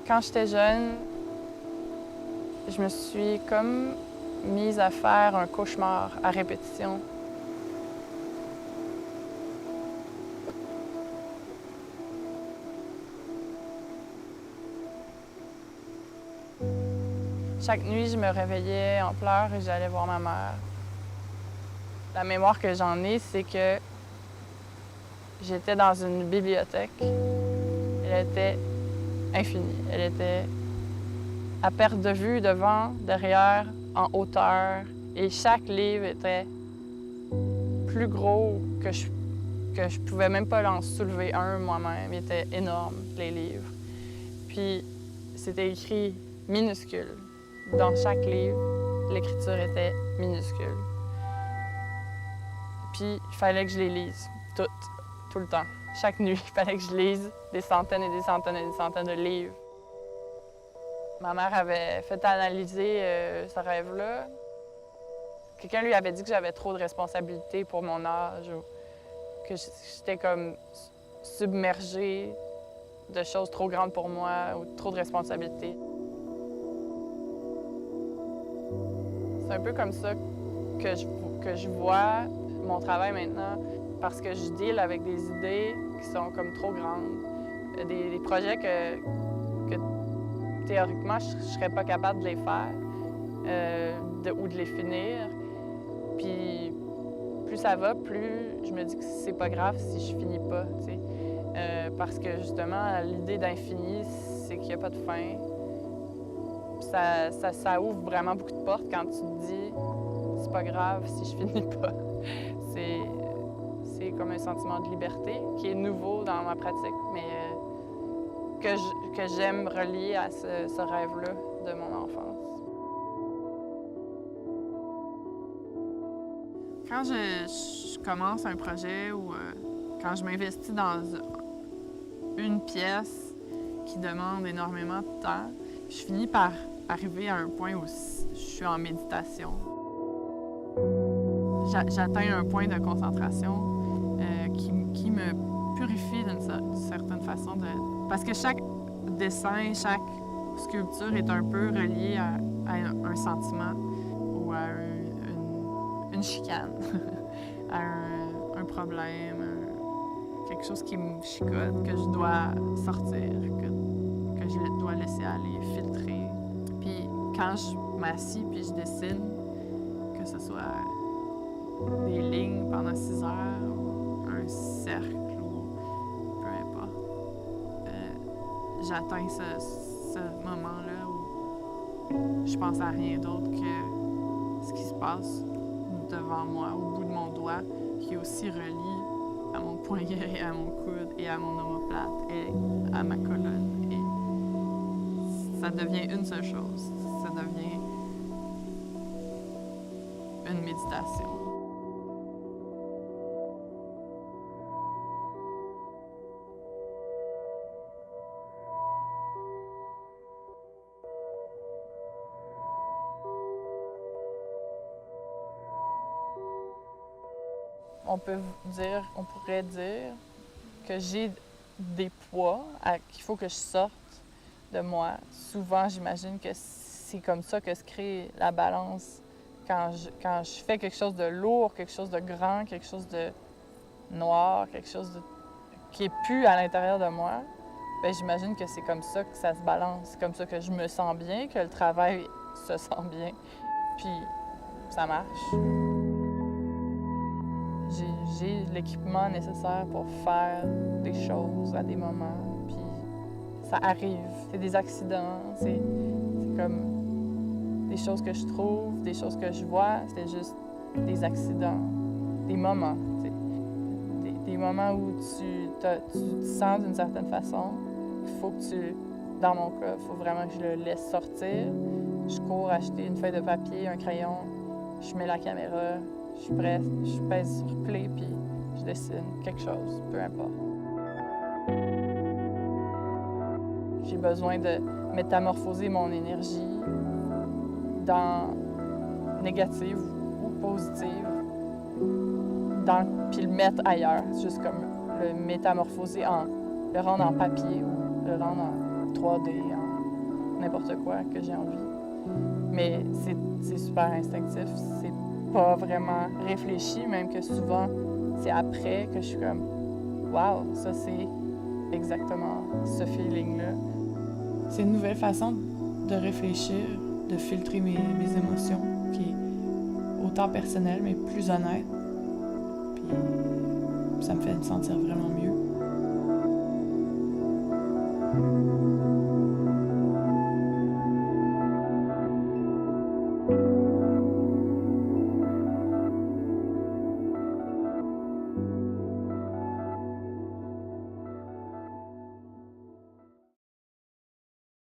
Quand j'étais jeune, je me suis comme mise à faire un cauchemar à répétition. Chaque nuit, je me réveillais en pleurs et j'allais voir ma mère. La mémoire que j'en ai, c'est que j'étais dans une bibliothèque. Elle était infinie. Elle était à perte de vue, devant, derrière, en hauteur. Et chaque livre était plus gros que je pouvais même pas en soulever un moi-même. Il était énorme, les livres. Puis c'était écrit minuscule. Dans chaque livre, l'écriture était minuscule. Puis il fallait que je les lise, toutes, tout le temps. Chaque nuit, il fallait que je lise des centaines et des centaines et des centaines de livres. Ma mère avait fait analyser ce rêve-là. Quelqu'un lui avait dit que j'avais trop de responsabilités pour mon âge, ou que j'étais comme submergée de choses trop grandes pour moi, ou trop de responsabilités. C'est un peu comme ça que je vois mon travail maintenant, parce que je deal avec des idées qui sont comme trop grandes, des projets que théoriquement, je ne serais pas capable de les faire ou de les finir. Puis plus ça va, plus je me dis que c'est pas grave si je finis pas, tu sais. Parce que justement, l'idée d'infini, c'est qu'il n'y a pas de fin. Ça ouvre vraiment beaucoup de portes quand tu te dis c'est pas grave si je finis pas. C'est comme un sentiment de liberté qui est nouveau dans ma pratique, mais que j'aime relier à ce rêve-là de mon enfance. Quand je commence un projet ou quand je m'investis dans une pièce qui demande énormément de temps, je finis par arriver à un point où je suis en méditation. J'atteins un point de concentration qui me purifie d'une certaine façon. Parce que chaque dessin, chaque sculpture est un peu relié à un sentiment ou à une chicane, à un problème, quelque chose qui me chicote, que je dois sortir, que je dois laisser aller, filtrer. Puis quand je m'assis puis je dessine, que ce soit des lignes pendant 6 heures, ou un cercle, ou peu importe, j'atteins ce moment-là où je pense à rien d'autre que ce qui se passe devant moi, au bout de mon doigt, qui est aussi relié à mon poignet et à mon coude et à mon omoplate et à ma colonne. Et ça devient une seule chose. Ça devient une méditation. On pourrait dire que j'ai des poids qu'il faut que je sorte de moi. Souvent, j'imagine que c'est comme ça que se crée la balance. Quand je fais quelque chose de lourd, quelque chose de grand, quelque chose de noir, quelque chose qui est plus à l'intérieur de moi, bien, j'imagine que c'est comme ça que ça se balance. C'est comme ça que je me sens bien, que le travail se sent bien. Puis ça marche. J'ai l'équipement nécessaire pour faire des choses à des moments, puis ça arrive. C'est des accidents, c'est comme des choses que je trouve, des choses que je vois, c'est juste des accidents, des moments, des moments où tu te sens d'une certaine façon. Il faut que dans mon cas, il faut vraiment que je le laisse sortir. Je cours acheter une feuille de papier, un crayon, je mets la caméra, je suis prête, je pèse sur play, puis je dessine quelque chose, peu importe. J'ai besoin de métamorphoser mon énergie dans négative ou positive, puis le mettre ailleurs, juste comme le métamorphoser le rendre en papier ou le rendre en 3D, n'importe quoi que j'ai envie. Mais c'est super instinctif, c'est pas vraiment réfléchi, même que souvent, c'est après que je suis comme « Wow, ça c'est exactement ce feeling-là ». C'est une nouvelle façon de réfléchir, de filtrer mes émotions, qui est autant personnelle, mais plus honnête. Puis ça me fait me sentir vraiment